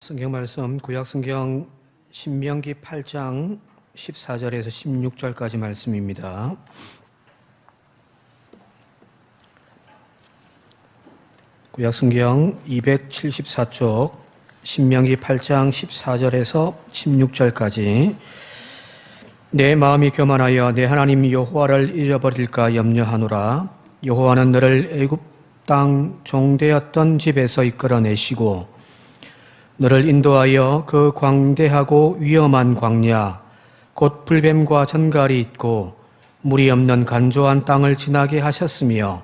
성경 말씀 구약성경 신명기 8장 14절에서 16절까지 말씀입니다. 구약성경 274쪽 신명기 8장 14절에서 16절까지 내 마음이 교만하여 내 하나님 여호와를 잊어버릴까 염려하노라. 여호와는 너를 애굽 땅 종되었던 집에서 이끌어내시고 너를 인도하여 그 광대하고 위험한 광야 곧 불뱀과 전갈이 있고 물이 없는 간조한 땅을 지나게 하셨으며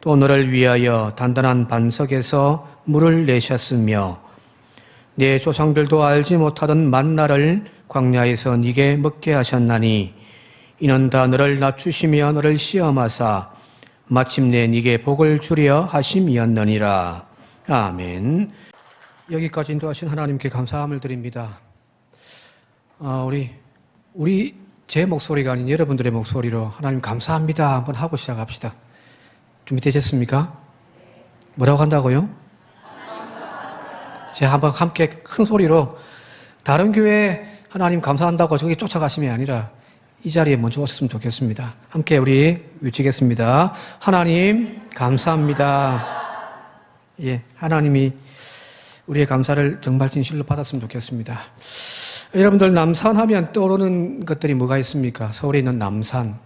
또 너를 위하여 단단한 반석에서 물을 내셨으며 내 조상들도 알지 못하던 만나를 광야에서 네게 먹게 하셨나니 이는 다 너를 낮추시며 너를 시험하사 마침내 네게 복을 주려 하심이었느니라. 아멘. 여기까지 인도하신 하나님께 감사함을 드립니다. 우리 제 목소리가 아닌 여러분들의 목소리로 하나님 감사합니다 한번 하고 시작합시다. 준비되셨습니까? 뭐라고 한다고요? 제가 한번 함께 큰 소리로 다른 교회 하나님 감사한다고 저기 쫓아가심이 아니라 이 자리에 먼저 오셨으면 좋겠습니다. 함께 우리 외치겠습니다. 하나님 감사합니다. 예, 하나님이 우리의 감사를 정말 진실로 받았으면 좋겠습니다. 여러분들 남산하면 떠오르는 것들이 뭐가 있습니까? 서울에 있는 남산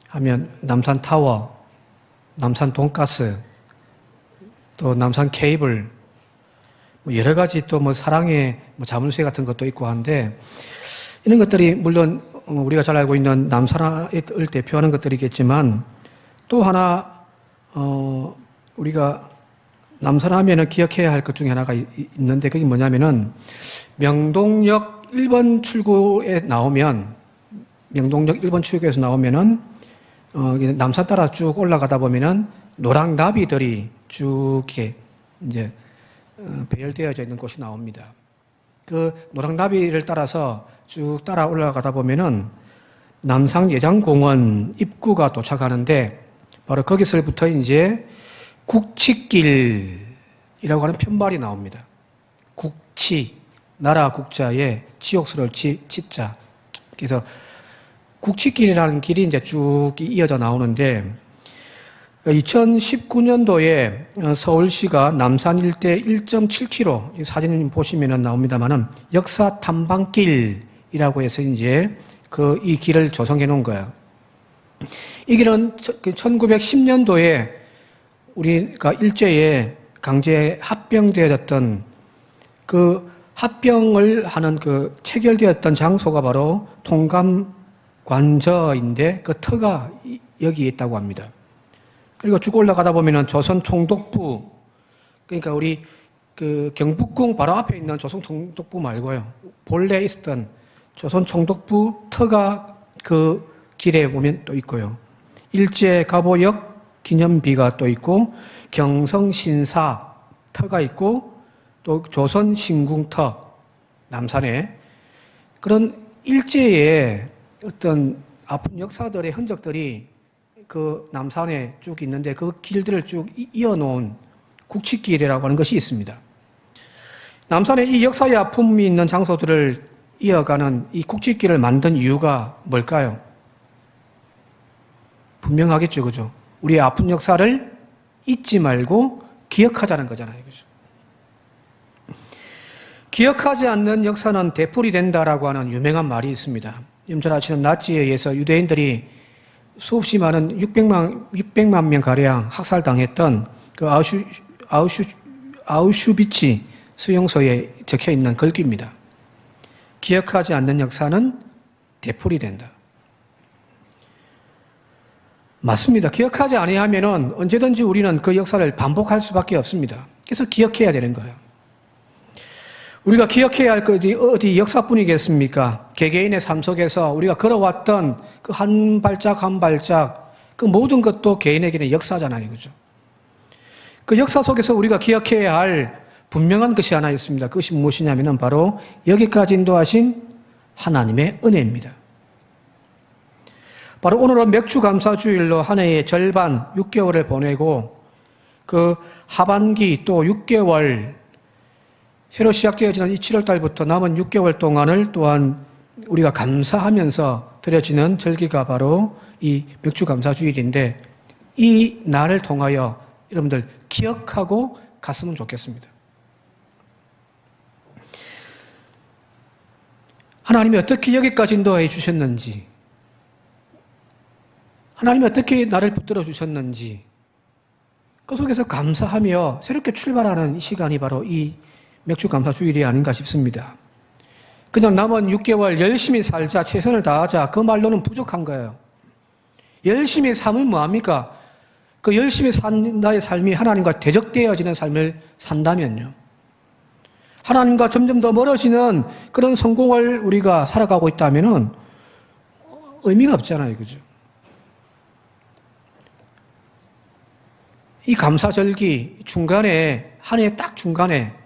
하면 남산 타워, 남산 돈가스, 또 남산 케이블, 여러 가지 또 사랑의 자물쇠 같은 것도 있고 한데 이런 것들이 물론 우리가 잘 알고 있는 남산을 대표하는 것들이겠지만 또 하나 우리가 남산하면은 기억해야 할 것 중에 하나가 있는데 그게 뭐냐면은 명동역 1번 출구에 나오면 명동역 1번 출구에서 나오면은 남산 따라 쭉 올라가다 보면은 노랑 나비들이 쭉 이렇게 이제 배열되어져 있는 곳이 나옵니다. 그 노랑 나비를 따라서 쭉 따라 올라가다 보면은 남산 예장공원 입구가 도착하는데 바로 거기서부터 이제 국치길이라고 하는 편말이 나옵니다. 국치, 나라 국자에 치욕스러울 치자. 그래서 국치길이라는 길이 이제 쭉 이어져 나오는데 2019년도에 서울시가 남산 일대 1.7km 사진 보시면 나옵니다만은 역사 탐방길이라고 해서 이제 이 길을 조성해 놓은 거예요. 이 길은 1910년도에 우리가 일제에 강제 합병되어졌던 그 합병을 하는 그 체결되었던 장소가 바로 통감관저인데 그 터가 여기에 있다고 합니다. 그리고 쭉 올라가다 보면은 조선 총독부, 그러니까 우리 그 경복궁 바로 앞에 있는 조선 총독부 말고요. 본래 있었던 조선 총독부 터가 그 길에 보면 또 있고요. 일제 가보역 기념비가 또 있고 경성신사 터가 있고 또 조선신궁터 남산에 그런 일제의 어떤 아픈 역사들의 흔적들이 그 남산에 쭉 있는데 그 길들을 쭉 이어놓은 국치길이라고 하는 것이 있습니다. 남산에 이 역사의 아픔이 있는 장소들을 이어가는 이 국치길을 만든 이유가 뭘까요? 분명하겠죠, 그죠? 우리의 아픈 역사를 잊지 말고 기억하자는 거잖아요. 그죠? 기억하지 않는 역사는 되풀이 된다라고 하는 유명한 말이 있습니다. 염전하시는 나치에 의해서 유대인들이 수없이 많은 600만 명가량 학살당했던 그 아우슈비츠 수용소에 적혀 있는 글귀입니다. 기억하지 않는 역사는 되풀이 된다. 맞습니다. 기억하지 아니하면은 언제든지 우리는 그 역사를 반복할 수밖에 없습니다. 그래서 기억해야 되는 거예요. 우리가 기억해야 할 것이 어디 역사뿐이겠습니까? 개개인의 삶 속에서 우리가 걸어왔던 그 한 발짝 한 발짝 그 모든 것도 개인에게는 역사잖아요. 그죠? 그 역사 속에서 우리가 기억해야 할 분명한 것이 하나 있습니다. 그것이 무엇이냐면은 바로 여기까지 인도하신 하나님의 은혜입니다. 바로 오늘은 맥주감사주일로 한 해의 절반 6개월을 보내고 그 하반기 또 6개월 새로 시작되어지는 이 7월 달부터 남은 6개월 동안을 또한 우리가 감사하면서 드려지는 절기가 바로 이 맥주감사주일인데 이 날을 통하여 여러분들 기억하고 갔으면 좋겠습니다. 하나님이 어떻게 여기까지 인도해 주셨는지, 하나님이 어떻게 나를 붙들어 주셨는지 그 속에서 감사하며 새롭게 출발하는 시간이 바로 이 맥주감사주일이 아닌가 싶습니다. 그냥 남은 6개월 열심히 살자, 최선을 다하자 그 말로는 부족한 거예요. 열심히 살면 뭐합니까? 그 열심히 산 나의 삶이 하나님과 대적되어지는 삶을 산다면요, 하나님과 점점 더 멀어지는 그런 성공을 우리가 살아가고 있다면 의미가 없잖아요. 그죠? 이 감사절기 중간에, 한 해 딱 중간에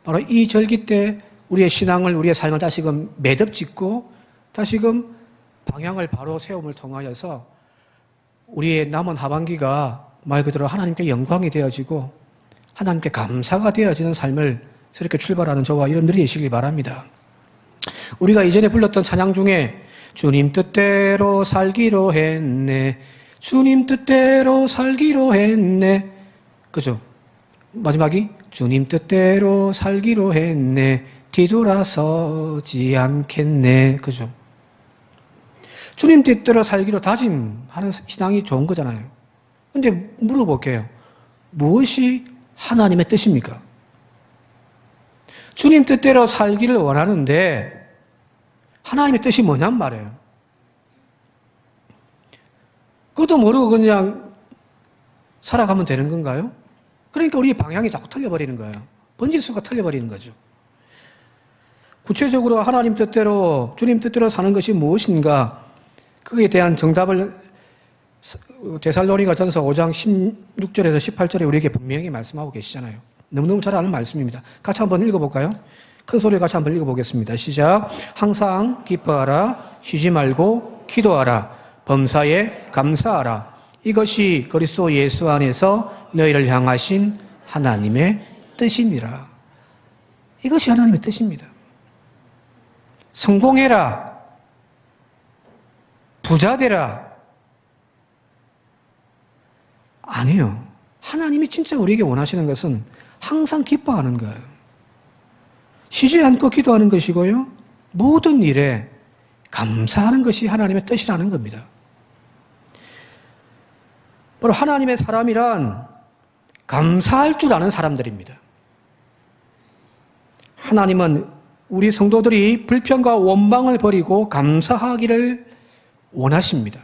바로 이 절기 때 우리의 신앙을, 우리의 삶을 다시금 매듭 짓고 다시금 방향을 바로 세움을 통하여서 우리의 남은 하반기가 말 그대로 하나님께 영광이 되어지고 하나님께 감사가 되어지는 삶을 새롭게 출발하는 저와 여러분들이 되시길 바랍니다. 우리가 이전에 불렀던 찬양 중에 주님 뜻대로 살기로 했네, 주님 뜻대로 살기로 했네, 그죠? 마지막이 주님 뜻대로 살기로 했네, 뒤돌아서지 않겠네, 그죠? 주님 뜻대로 살기로 다짐하는 신앙이 좋은 거잖아요. 근데 물어볼게요. 무엇이 하나님의 뜻입니까? 주님 뜻대로 살기를 원하는데 하나님의 뜻이 뭐냔 말이에요. 그것도 모르고 그냥 살아가면 되는 건가요? 그러니까 우리 방향이 자꾸 틀려버리는 거예요. 번지수가 틀려버리는 거죠. 구체적으로 하나님 뜻대로, 주님 뜻대로 사는 것이 무엇인가, 그에 대한 정답을 데살로니가전서 5장 16절에서 18절에 우리에게 분명히 말씀하고 계시잖아요. 너무너무 잘 아는 말씀입니다. 같이 한번 읽어볼까요? 큰 소리로 같이 한번 읽어보겠습니다. 시작. 항상 기뻐하라, 쉬지 말고 기도하라, 범사에 감사하라. 이것이 그리스도 예수 안에서 너희를 향하신 하나님의 뜻이니라. 이것이 하나님의 뜻입니다. 성공해라, 부자 되라, 아니에요. 하나님이 진짜 우리에게 원하시는 것은 항상 기뻐하는 거예요. 쉬지 않고 기도하는 것이고요, 모든 일에 감사하는 것이 하나님의 뜻이라는 겁니다. 바로 하나님의 사람이란 감사할 줄 아는 사람들입니다. 하나님은 우리 성도들이 불평과 원망을 버리고 감사하기를 원하십니다.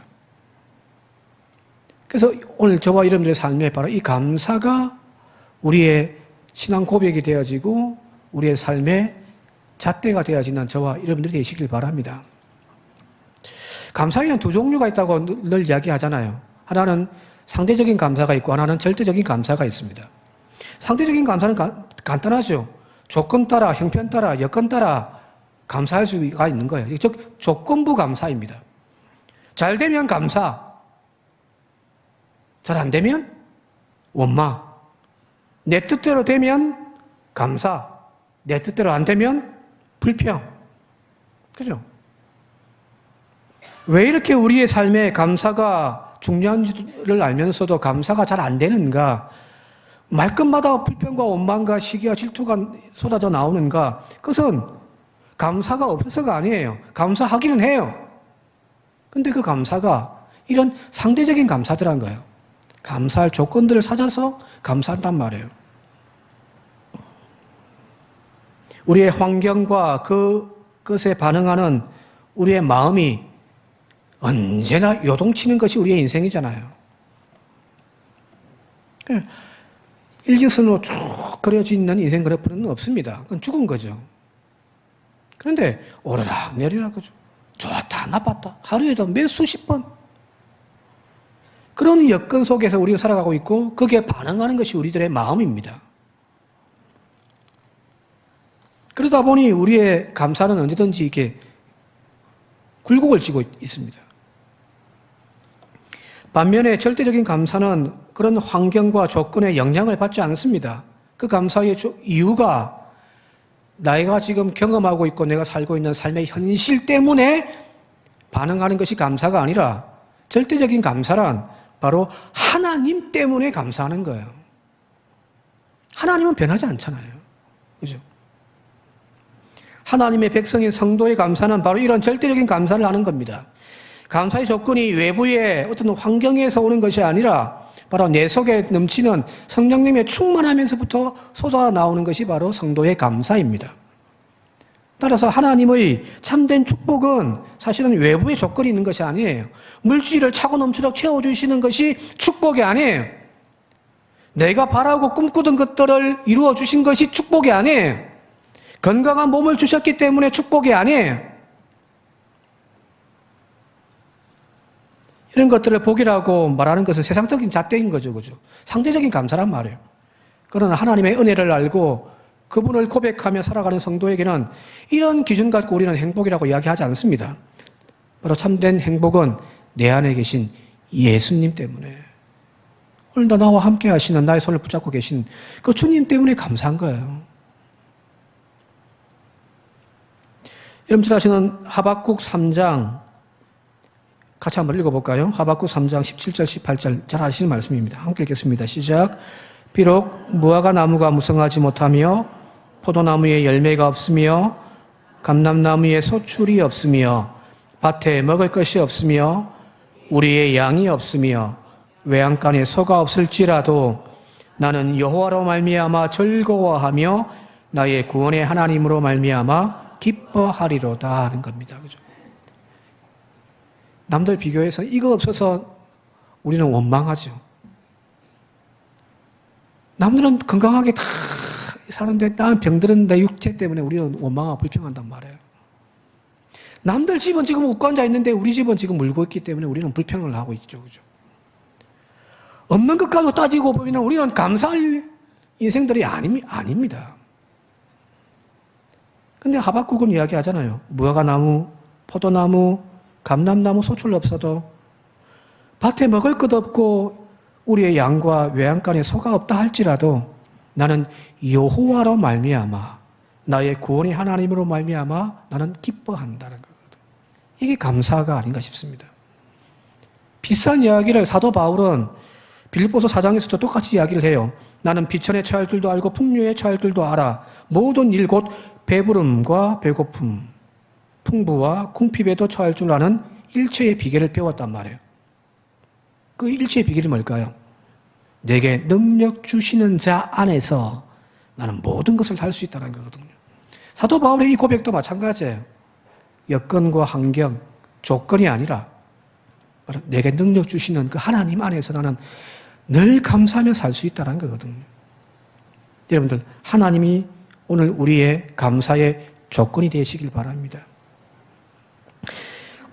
그래서 오늘 저와 여러분들의 삶에 바로 이 감사가 우리의 신앙 고백이 되어지고 우리의 삶의 잣대가 되어지는 저와 여러분들이 되시길 바랍니다. 감사에는 두 종류가 있다고 늘 이야기하잖아요. 하나는 상대적인 감사가 있고 하나는 절대적인 감사가 있습니다. 상대적인 감사는 간단하죠. 조건 따라, 형편 따라, 여건 따라 감사할 수가 있는 거예요. 즉 조건부 감사입니다. 잘 되면 감사, 잘 안 되면 원망. 내 뜻대로 되면 감사, 내 뜻대로 안 되면 불평. 그죠? 왜 이렇게 우리의 삶에 감사가 중요한지를 알면서도 감사가 잘 안 되는가? 말끝마다 불평과 원망과 시기와 질투가 쏟아져 나오는가? 그것은 감사가 없어서가 아니에요. 감사하기는 해요. 근데 그 감사가 이런 상대적인 감사들한 거예요. 감사할 조건들을 찾아서 감사한단 말이에요. 우리의 환경과 그것에 반응하는 우리의 마음이 언제나 요동치는 것이 우리의 인생이잖아요. 일직선으로 쭉 그려져 있는 인생 그래프는 없습니다. 그건 죽은 거죠. 그런데 오르락 내리락 그죠. 좋았다 나빴다 하루에도 몇 수십 번 그런 여건 속에서 우리가 살아가고 있고 거기에 반응하는 것이 우리들의 마음입니다. 그러다 보니 우리의 감사는 언제든지 이렇게 굴곡을 지고 있습니다. 반면에 절대적인 감사는 그런 환경과 조건에 영향을 받지 않습니다. 그 감사의 이유가 내가 지금 경험하고 있고 내가 살고 있는 삶의 현실 때문에 반응하는 것이 감사가 아니라 절대적인 감사란 바로 하나님 때문에 감사하는 거예요. 하나님은 변하지 않잖아요. 그죠? 하나님의 백성인 성도의 감사는 바로 이런 절대적인 감사를 하는 겁니다. 감사의 조건이 외부의 어떤 환경에서 오는 것이 아니라 바로 내 속에 넘치는 성령님의 충만하면서부터 쏟아 나오는 것이 바로 성도의 감사입니다. 따라서 하나님의 참된 축복은 사실은 외부의 조건이 있는 것이 아니에요. 물질을 차고 넘치도록 채워주시는 것이 축복이 아니에요. 내가 바라고 꿈꾸던 것들을 이루어 주신 것이 축복이 아니에요. 건강한 몸을 주셨기 때문에 축복이 아니에요. 이런 것들을 복이라고 말하는 것은 세상적인 잣대인 거죠. 그죠? 상대적인 감사란 말이에요. 그러나 하나님의 은혜를 알고 그분을 고백하며 살아가는 성도에게는 이런 기준 갖고 우리는 행복이라고 이야기하지 않습니다. 바로 참된 행복은 내 안에 계신 예수님 때문에, 오늘도 나와 함께 하시는 나의 손을 붙잡고 계신 그 주님 때문에 감사한 거예요. 여러분 잘 아시는 하박국 3장 같이 한번 읽어볼까요? 하박국 3장 17절 18절 잘 아시는 말씀입니다. 함께 읽겠습니다. 시작. 비록 무화과 나무가 무성하지 못하며 포도나무에 열매가 없으며 감람나무에 소출이 없으며 밭에 먹을 것이 없으며 우리의 양이 없으며 외양간에 소가 없을지라도 나는 여호와로 말미암아 즐거워하며 나의 구원의 하나님으로 말미암아 기뻐하리로다 하는 겁니다. 그죠? 남들 비교해서 이거 없어서 우리는 원망하죠. 남들은 건강하게 다 사는데 나는 병들은 내 육체 때문에 우리는 원망하고 불평한단 말이에요. 남들 집은 지금 웃고 앉아 있는데 우리 집은 지금 물고 있기 때문에 우리는 불평을 하고 있죠. 그죠? 없는 것 가지고 따지고 보면 우리는 감사할 인생들이 아닙니다. 근데 하박국은 이야기하잖아요. 무화과 나무, 포도나무, 감람나무 소출 없어도 밭에 먹을 것 없고 우리의 양과 외양간에 소가 없다 할지라도 나는 여호와로 말미암아 나의 구원의 하나님으로 말미암아 나는 기뻐한다는 거거든. 이게 감사가 아닌가 싶습니다. 비싼 이야기를 사도 바울은 빌립보서 4장에서도 똑같이 이야기를 해요. 나는 비천에 처할 줄도 알고 풍류에 처할 줄도 알아. 모든 일 곧 배부름과 배고픔, 풍부와 궁핍에도 처할 줄 아는 일체의 비결을 배웠단 말이에요. 그 일체의 비결이 뭘까요? 내게 능력 주시는 자 안에서 나는 모든 것을 할 수 있다는 거거든요. 사도 바울의 이 고백도 마찬가지예요. 여건과 환경, 조건이 아니라 바로 내게 능력 주시는 그 하나님 안에서 나는 늘 감사하며 살 수 있다는 거거든요. 여러분들, 하나님이 오늘 우리의 감사의 조건이 되시길 바랍니다.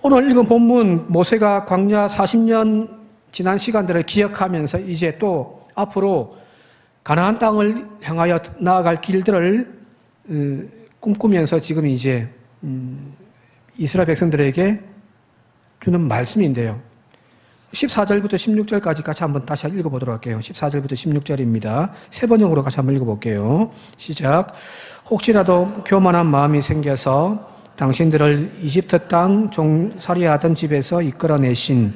오늘 읽은 본문, 모세가 광야 40년 지난 시간들을 기억하면서 이제 또 앞으로 가나안 땅을 향하여 나아갈 길들을 꿈꾸면서 지금 이제 이스라엘 백성들에게 주는 말씀인데요. 14절부터 16절까지 같이 한번 다시 읽어보도록 할게요. 14절부터 16절입니다. 세 번역으로 같이 한번 읽어볼게요. 시작. 혹시라도 교만한 마음이 생겨서 당신들을 이집트 땅 종살이하던 집에서 이끌어내신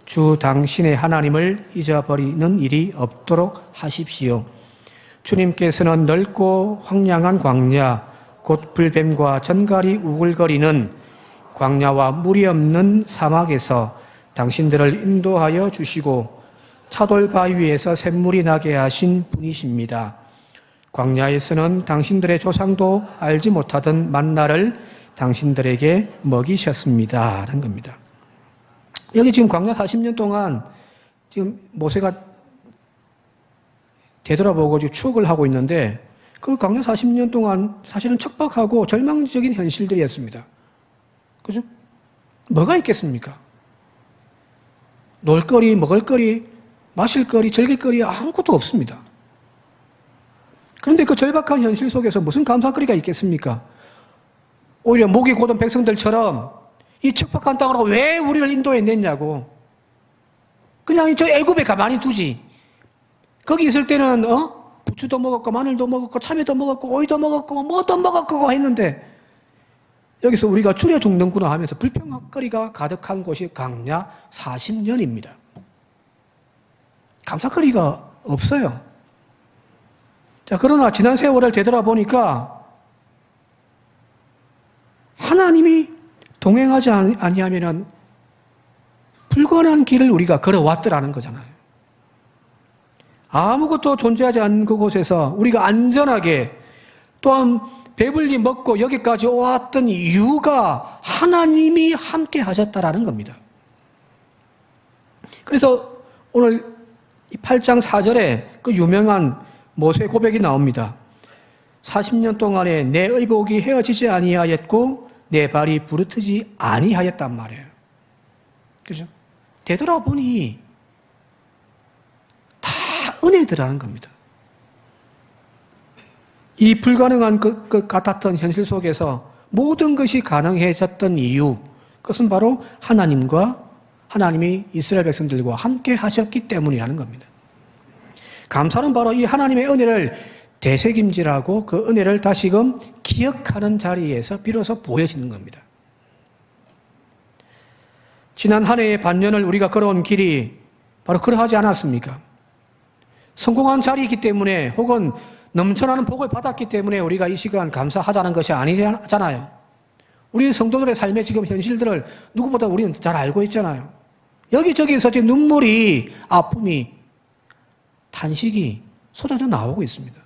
주 당신의 하나님을 잊어버리는 일이 없도록 하십시오. 주님께서는 넓고 황량한 광야, 곧 불뱀과 전갈이 우글거리는 광야와 물이 없는 사막에서 당신들을 인도하여 주시고 차돌 바위에서 샘물이 나게 하신 분이십니다. 광야에서는 당신들의 조상도 알지 못하던 만나를 당신들에게 먹이셨습니다. 라는 겁니다. 여기 지금 광야 40년 동안 지금 모세가 되돌아보고 지금 추억을 하고 있는데 그 광야 40년 동안 사실은 척박하고 절망적인 현실들이었습니다. 그죠? 뭐가 있겠습니까? 놀거리, 먹을거리, 마실거리, 즐길거리 아무것도 없습니다. 그런데 그 절박한 현실 속에서 무슨 감사거리가 있겠습니까? 오히려 목이 곧은 백성들처럼 이 척박한 땅으로 왜 우리를 인도해냈냐고. 그냥 저 애굽에 가만히 두지. 거기 있을 때는 부추도 먹었고 마늘도 먹었고 참외도 먹었고 오이도 먹었고 뭐도 먹었고 했는데 여기서 우리가 줄여 죽는구나 하면서 불평거리가 가득한 곳이 광야 40년입니다. 감사거리가 없어요. 자, 그러나 지난 세월을 되돌아보니까 하나님이 동행하지 아니하면 불건한 길을 우리가 걸어왔더라는 거잖아요. 아무것도 존재하지 않는 그곳에서 우리가 안전하게 또한 배불리 먹고 여기까지 왔던 이유가 하나님이 함께 하셨다라는 겁니다. 그래서 오늘 8장 4절에 그 유명한 모세 고백이 나옵니다. 40년 동안에 내 의복이 헤어지지 아니하였고 내 발이 부르트지 아니하였단 말이에요. 그죠? 되돌아보니 다 은혜더라는 겁니다. 이 불가능한 것 같았던 현실 속에서 모든 것이 가능해졌던 이유, 그것은 바로 하나님이 이스라엘 백성들과 함께 하셨기 때문이라는 겁니다. 감사는 바로 이 하나님의 은혜를 되새김질하고 그 은혜를 다시금 기억하는 자리에서 비로소 보여지는 겁니다. 지난 한 해의 반년을 우리가 걸어온 길이 바로 그러하지 않았습니까? 성공한 자리이기 때문에 혹은 넘쳐나는 복을 받았기 때문에 우리가 이 시간 감사하자는 것이 아니잖아요. 우리 성도들의 삶의 지금 현실들을 누구보다 우리는 잘 알고 있잖아요. 여기저기서 지금 눈물이, 아픔이, 탄식이 쏟아져 나오고 있습니다.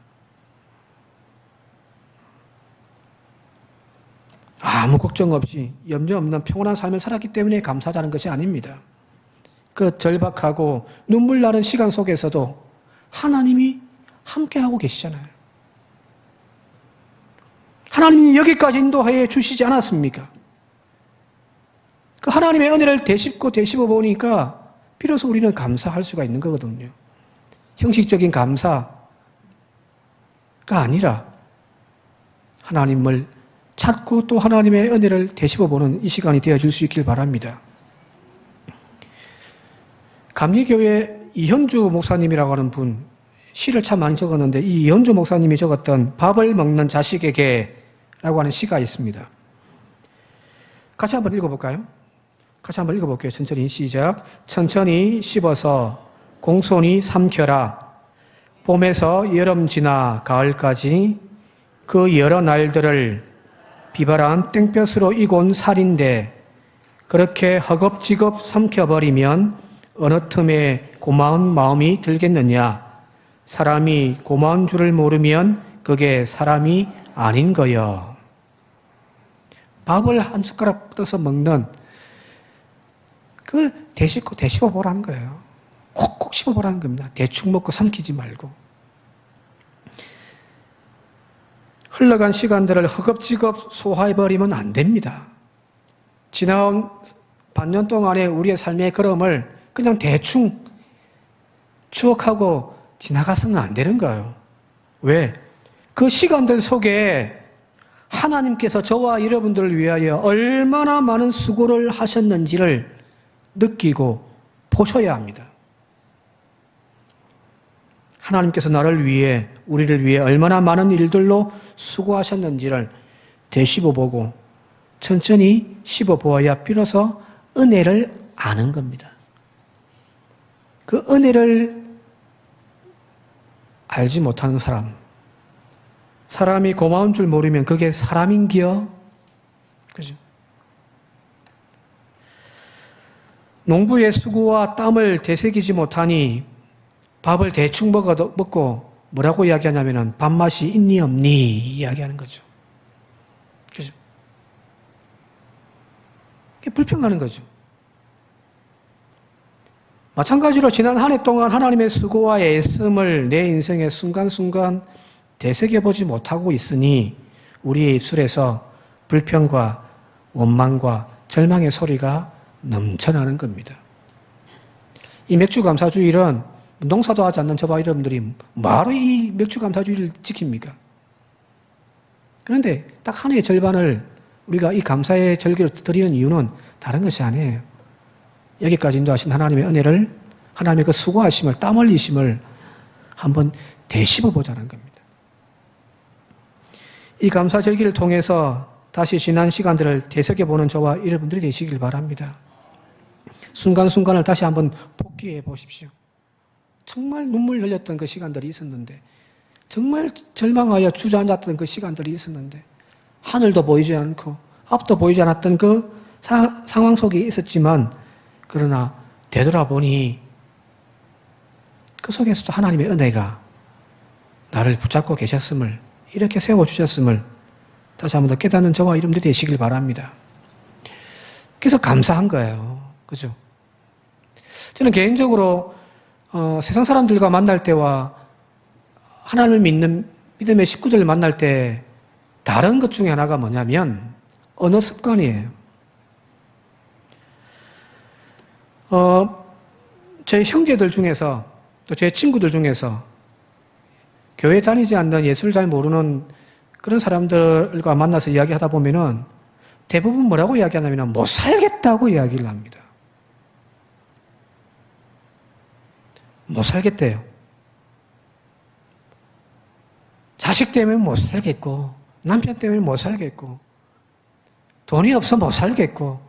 아무 걱정 없이 염려 없는 평온한 삶을 살았기 때문에 감사하자는 것이 아닙니다. 그 절박하고 눈물 나는 시간 속에서도 하나님이 함께하고 계시잖아요. 하나님이 여기까지 인도하여 주시지 않았습니까? 그 하나님의 은혜를 되씹어 보니까 비로소 우리는 감사할 수가 있는 거거든요. 형식적인 감사가 아니라 하나님을 찾고 또 하나님의 은혜를 되씹어 보는 이 시간이 되어줄 수 있길 바랍니다. 감리교회 이현주 목사님이라고 하는 분, 시를 참 많이 적었는데 이 이현주 목사님이 적었던 밥을 먹는 자식에게라고 하는 시가 있습니다. 같이 한번 읽어볼까요? 같이 한번 읽어볼게요. 천천히 시작. 천천히 씹어서 공손히 삼켜라. 봄에서 여름 지나 가을까지 그 여러 날들을 비바람 땡볕으로 익은 살인데 그렇게 허겁지겁 삼켜버리면 어느 틈에 고마운 마음이 들겠느냐. 사람이 고마운 줄을 모르면 그게 사람이 아닌 거요. 밥을 한 숟가락 떠서 먹는 그 되씹어 보라는 거예요. 콕콕 씹어 보라는 겁니다. 대충 먹고 삼키지 말고. 흘러간 시간들을 허겁지겁 소화해버리면 안 됩니다. 지나온 반년 동안의 우리의 삶의 걸음을 그냥 대충 추억하고 지나가서는 안 되는 거예요. 왜? 그 시간들 속에 하나님께서 저와 여러분들을 위하여 얼마나 많은 수고를 하셨는지를 느끼고 보셔야 합니다. 하나님께서 나를 위해, 우리를 위해 얼마나 많은 일들로 수고하셨는지를 되씹어보고 천천히 씹어보아야 비로소 은혜를 아는 겁니다. 그 은혜를 알지 못하는 사람이 고마운 줄 모르면 그게 사람인기요? 그죠? 농부의 수고와 땀을 되새기지 못하니 밥을 대충 먹고 뭐라고 이야기하냐면은 밥맛이 있니 없니 이야기하는 거죠. 그죠? 그게 불평하는 거죠. 마찬가지로 지난 한 해 동안 하나님의 수고와 애씀을 내 인생의 순간순간 되새겨보지 못하고 있으니 우리의 입술에서 불평과 원망과 절망의 소리가 넘쳐나는 겁니다. 이 맥주감사주일은 농사도 하지 않는 저와 여러분들이 뭐하러 이 맥주감사주일을 지킵니까? 그런데 딱 한 해의 절반을 우리가 이 감사의 절기로 드리는 이유는 다른 것이 아니에요. 여기까지 인도하신 하나님의 은혜를, 하나님의 그 수고하심을, 땀 흘리심을 한번 되씹어 보자는 겁니다. 이 감사절기를 통해서 다시 지난 시간들을 되새겨보는 저와 여러분들이 되시길 바랍니다. 순간순간을 다시 한번 복귀해 보십시오. 정말 눈물 흘렸던 그 시간들이 있었는데, 정말 절망하여 주저앉았던 그 시간들이 있었는데, 하늘도 보이지 않고 앞도 보이지 않았던 그 상황 속에 있었지만, 그러나 되돌아보니 그 속에서도 하나님의 은혜가 나를 붙잡고 계셨음을, 이렇게 세워주셨음을 다시 한번 더 깨닫는 저와 여러분들이 되시길 바랍니다. 그래서 감사한 거예요. 그죠? 저는 개인적으로 세상 사람들과 만날 때와 하나님을 믿는 믿음의 식구들을 만날 때 다른 것 중에 하나가 뭐냐면 언어 습관이에요. 제 형제들 중에서 또 제 친구들 중에서 교회 다니지 않는 예수를 잘 모르는 그런 사람들과 만나서 이야기하다 보면은 대부분 뭐라고 이야기하냐면 못 살겠다고 이야기를 합니다. 못 살겠대요. 자식 때문에 못 살겠고, 남편 때문에 못 살겠고, 돈이 없어 못 살겠고,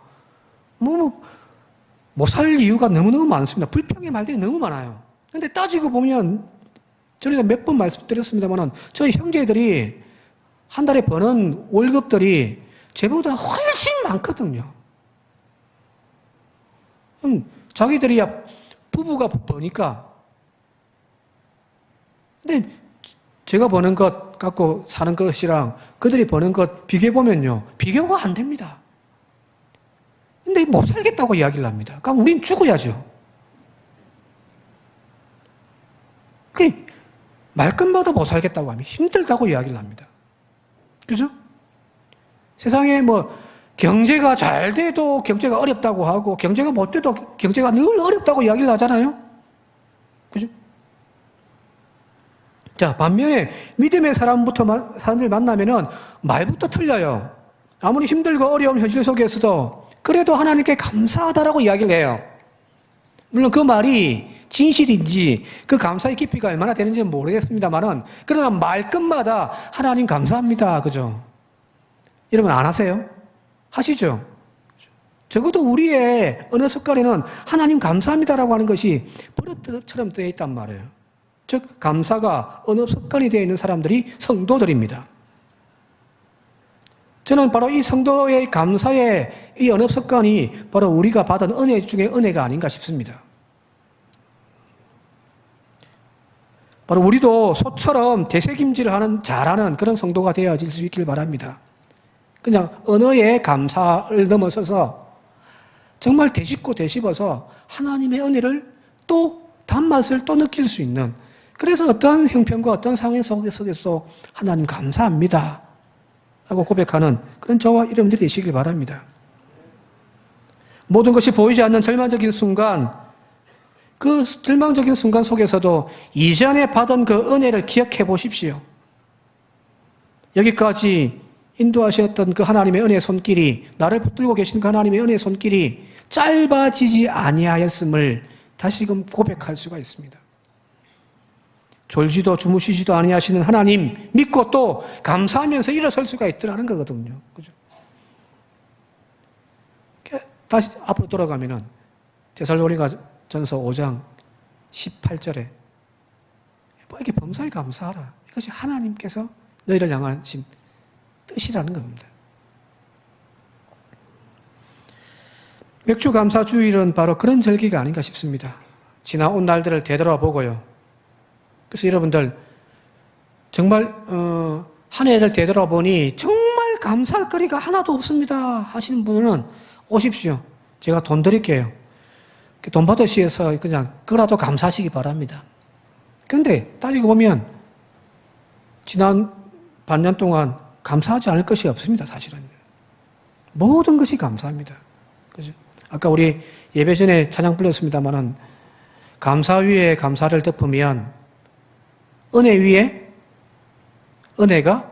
못 살 이유가 너무너무 많습니다. 불평의 말들이 너무 많아요. 근데 따지고 보면, 저희가 몇 번 말씀드렸습니다만, 저희 형제들이 한 달에 버는 월급들이 저보다 훨씬 많거든요. 자기들이야 부부가 버니까. 근데 제가 버는 것 갖고 사는 것이랑 그들이 버는 것 비교해보면요, 비교가 안 됩니다. 근데 못 살겠다고 이야기를 합니다. 그럼 우린 죽어야죠. 말끝마다 못 살겠다고 하면 힘들다고 이야기를 합니다. 그죠? 세상에 경제가 잘 돼도 경제가 어렵다고 하고, 경제가 못 돼도 경제가 늘 어렵다고 이야기를 하잖아요? 그죠? 자, 반면에 믿음의 사람들 만나면은 말부터 틀려요. 아무리 힘들고 어려운 현실 속에서도 그래도 하나님께 감사하다라고 이야기를 해요. 물론 그 말이 진실인지 그 감사의 깊이가 얼마나 되는지는 모르겠습니다만은, 그러나 말끝마다 하나님 감사합니다. 그죠? 여러분 안 하세요? 하시죠? 적어도 우리의 언어 습관에는 하나님 감사합니다라고 하는 것이 버릇처럼 되어 있단 말이에요. 즉 감사가 언어 습관이 되어 있는 사람들이 성도들입니다. 저는 바로 이 성도의 감사의 이 언어 습관이 바로 우리가 받은 은혜 중에 은혜가 아닌가 싶습니다. 바로 우리도 소처럼 되새김질을 잘하는 그런 성도가 되어질 수 있길 바랍니다. 그냥 언어의 감사를 넘어서서 정말 되씹어서 하나님의 은혜를 또 단맛을 또 느낄 수 있는, 그래서 어떠한 형편과 어떠한 상황 속에서도 하나님 감사합니다 라고 고백하는 그런 저와 여러분들이 되시길 바랍니다. 모든 것이 보이지 않는 절망적인 순간, 그 절망적인 순간 속에서도 이전에 받은 그 은혜를 기억해 보십시오. 여기까지 인도하셨던 그 하나님의 은혜의 손길이, 나를 붙들고 계신 그 하나님의 은혜의 손길이 짧아지지 아니하였음을 다시금 고백할 수가 있습니다. 졸지도 주무시지도 아니하시는 하나님 믿고 또 감사하면서 일어설 수가 있더라는 거거든요. 그죠? 다시 앞으로 돌아가면은 데살로니가전서 5장 18절에 이렇게 범사에 감사하라. 이것이 하나님께서 너희를 향하신 뜻이라는 겁니다. 맥주감사주일은 바로 그런 절기가 아닌가 싶습니다. 지나온 날들을 되돌아보고요. 그래서 여러분들 정말 한 해를 되돌아보니 정말 감사할 거리가 하나도 없습니다 하시는 분은 오십시오. 제가 돈 드릴게요. 돈 받으시어서 그냥 그거라도 감사하시기 바랍니다. 그런데 따지고 보면 지난 반년 동안 감사하지 않을 것이 없습니다. 사실은 모든 것이 감사합니다. 그죠? 아까 우리 예배 전에 찬양 불렀습니다만은 감사 위에 감사를 덮으면 은혜 위에 은혜가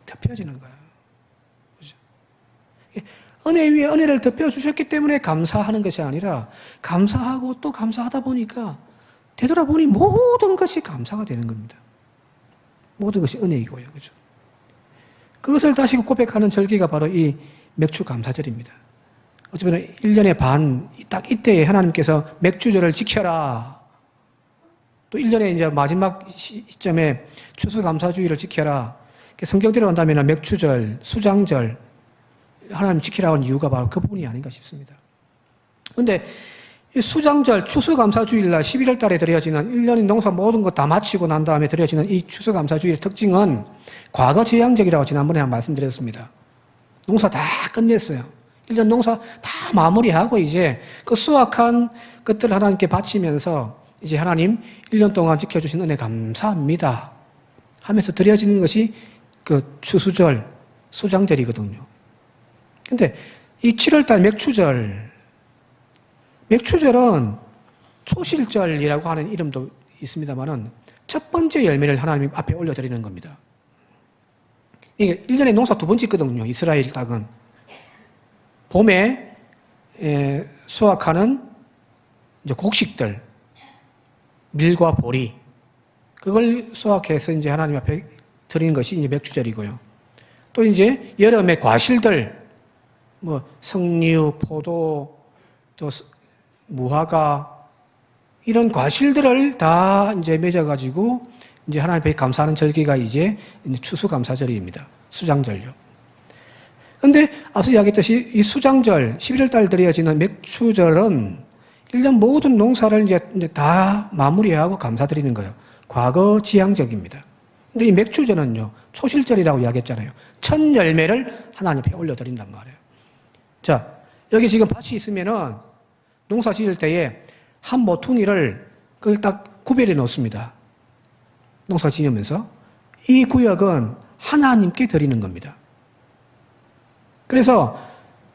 덮여지는 거예요. 그죠? 은혜 위에 은혜를 덮여주셨기 때문에 감사하는 것이 아니라 감사하고 또 감사하다 보니까 되돌아보니 모든 것이 감사가 되는 겁니다. 모든 것이 은혜이고요. 그죠? 그것을 다시 고백하는 절기가 바로 이 맥주 감사절입니다. 어쩌면 1년의 반, 딱 이때에 하나님께서 맥주절을 지켜라. 또 1년의 이제 마지막 시점에 추수감사주의를 지켜라. 성경대로 한다면 맥주절, 수장절, 하나님 지키라고 하는 이유가 바로 그 부분이 아닌가 싶습니다. 그런데 이 수장절, 추수감사주일날 11월 달에 드려지는 1년의 농사 모든 것 다 마치고 난 다음에 드려지는 이 추수감사주일의 특징은 과거지향적이라고 지난번에 한번 말씀드렸습니다. 농사 다 끝냈어요. 1년 농사 다 마무리하고 이제 그 수확한 것들을 하나님께 바치면서 이제 하나님 1년 동안 지켜주신 은혜 감사합니다 하면서 드려지는 것이 그 추수절, 수장절이거든요. 근데 이 7월달 맥추절은 초실절이라고 하는 이름도 있습니다만은 첫 번째 열매를 하나님 앞에 올려드리는 겁니다. 이게 1년에 농사 두 번 짓거든요. 이스라엘 땅은. 봄에 수확하는 이제 곡식들, 밀과 보리, 그걸 수확해서 이제 하나님 앞에 드리는 것이 이제 맥주절이고요. 또 이제 여름에 과실들, 뭐 석류, 포도, 또 무화과, 이런 과실들을 다 이제 맺어가지고 이제 하나님 앞에 감사하는 절기가 이제 추수감사절입니다. 수장절요. 그런데 앞서 이야기했듯이 이 수장절, 11월 달 드려지는 맥추절은 1년 모든 농사를 이제 다 마무리하고 감사드리는 거예요. 과거 지향적입니다. 근데 이 맥추절은요, 초실절이라고 이야기했잖아요. 첫 열매를 하나님 앞에 올려드린단 말이에요. 자, 여기 지금 밭이 있으면은 농사 지을 때에 한 모퉁이를 그걸 딱 구별해 놓습니다. 농사 지으면서. 이 구역은 하나님께 드리는 겁니다. 그래서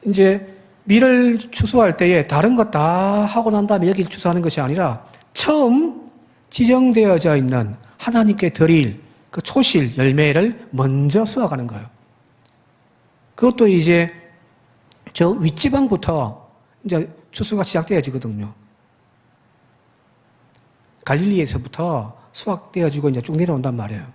이제 밀을 추수할 때에 다른 것 다 하고 난 다음에 여기를 추수하는 것이 아니라 처음 지정되어져 있는 하나님께 드릴 그 초실 열매를 먼저 수확하는 거예요. 그것도 이제 저 윗지방부터 이제 추수가 시작되어지거든요. 갈릴리에서부터 수확되어지고 이제 쭉 내려온단 말이에요.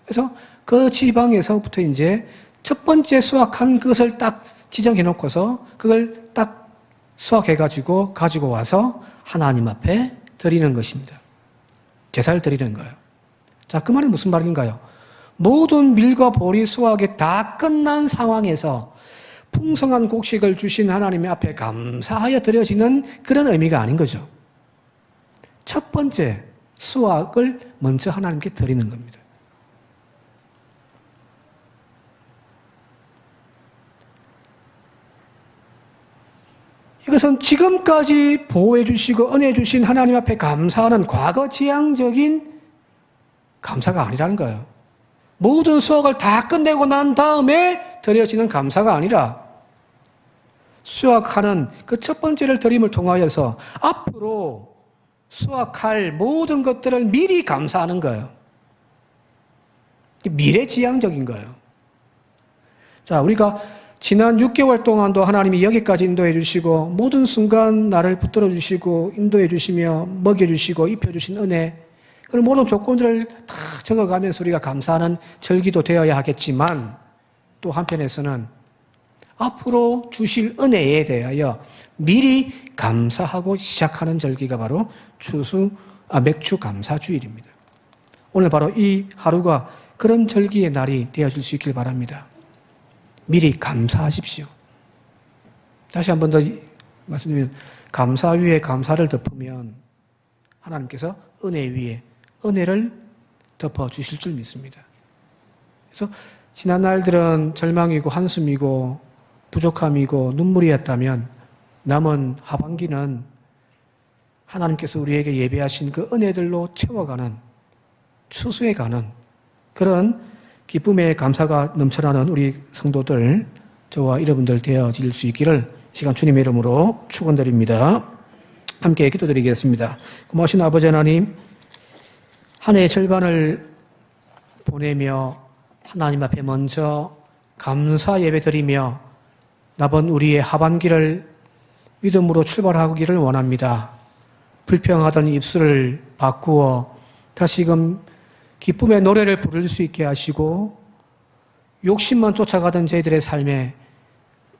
그래서 그 지방에서부터 이제 첫 번째 수확한 것을 딱 지정해 놓고서 그걸 딱 수확해가지고 가지고 와서 하나님 앞에 드리는 것입니다. 제사를 드리는 거예요. 자, 그 말이 무슨 말인가요? 모든 밀과 보리 수확이 다 끝난 상황에서 풍성한 곡식을 주신 하나님의 앞에 감사하여 드려지는 그런 의미가 아닌 거죠. 첫 번째 수확을 먼저 하나님께 드리는 겁니다. 이것은 지금까지 보호해 주시고 은혜 주신 하나님 앞에 감사하는 과거 지향적인 감사가 아니라는 거예요. 모든 수확을 다 끝내고 난 다음에 드려지는 감사가 아니라 수확하는 그 첫 번째를 드림을 통하여서 앞으로 수확할 모든 것들을 미리 감사하는 거예요. 미래지향적인 거예요. 자, 우리가 지난 6개월 동안도 하나님이 여기까지 인도해 주시고 모든 순간 나를 붙들어 주시고 인도해 주시며 먹여 주시고 입혀 주신 은혜, 그런 모든 조건들을 다 적어가면서 우리가 감사하는 절기도 되어야 하겠지만 또 한편에서는 앞으로 주실 은혜에 대하여 미리 감사하고 시작하는 절기가 바로 맥주 감사주일입니다. 오늘 바로 이 하루가 그런 절기의 날이 되어질 수 있길 바랍니다. 미리 감사하십시오. 다시 한 번 더 말씀드리면 감사 위에 감사를 덮으면 하나님께서 은혜 위에 은혜를 덮어주실 줄 믿습니다. 그래서 지난 날들은 절망이고 한숨이고 부족함이고 눈물이었다면 남은 하반기는 하나님께서 우리에게 예배하신 그 은혜들로 채워가는, 추수해가는 그런 기쁨의 감사가 넘쳐나는 우리 성도들, 저와 여러분들 되어질 수 있기를 시간 주님의 이름으로 축원드립니다. 함께 기도드리겠습니다. 고마우신 아버지 하나님, 한 해의 절반을 보내며 하나님 앞에 먼저 감사 예배 드리며 남은 우리의 하반기를 믿음으로 출발하기를 원합니다. 불평하던 입술을 바꾸어 다시금 기쁨의 노래를 부를 수 있게 하시고 욕심만 쫓아가던 저희들의 삶에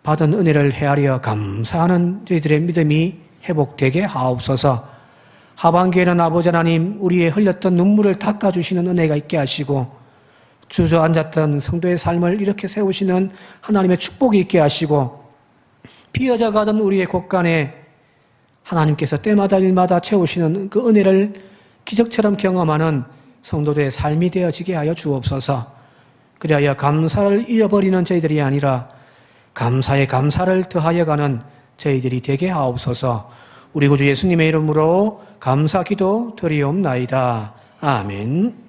받은 은혜를 헤아려 감사하는 저희들의 믿음이 회복되게 하옵소서. 하반기에는 아버지 하나님 우리의 흘렸던 눈물을 닦아주시는 은혜가 있게 하시고 주저앉았던 성도의 삶을 이렇게 세우시는 하나님의 축복이 있게 하시고 비어져 가던 우리의 곳간에 하나님께서 때마다 일마다 채우시는 그 은혜를 기적처럼 경험하는 성도들의 삶이 되어지게 하여 주옵소서. 그리하여 감사를 잃어버리는 저희들이 아니라 감사에 감사를 더하여 가는 저희들이 되게 하옵소서. 우리 구주 예수님의 이름으로 감사 기도 드리옵나이다. 아멘.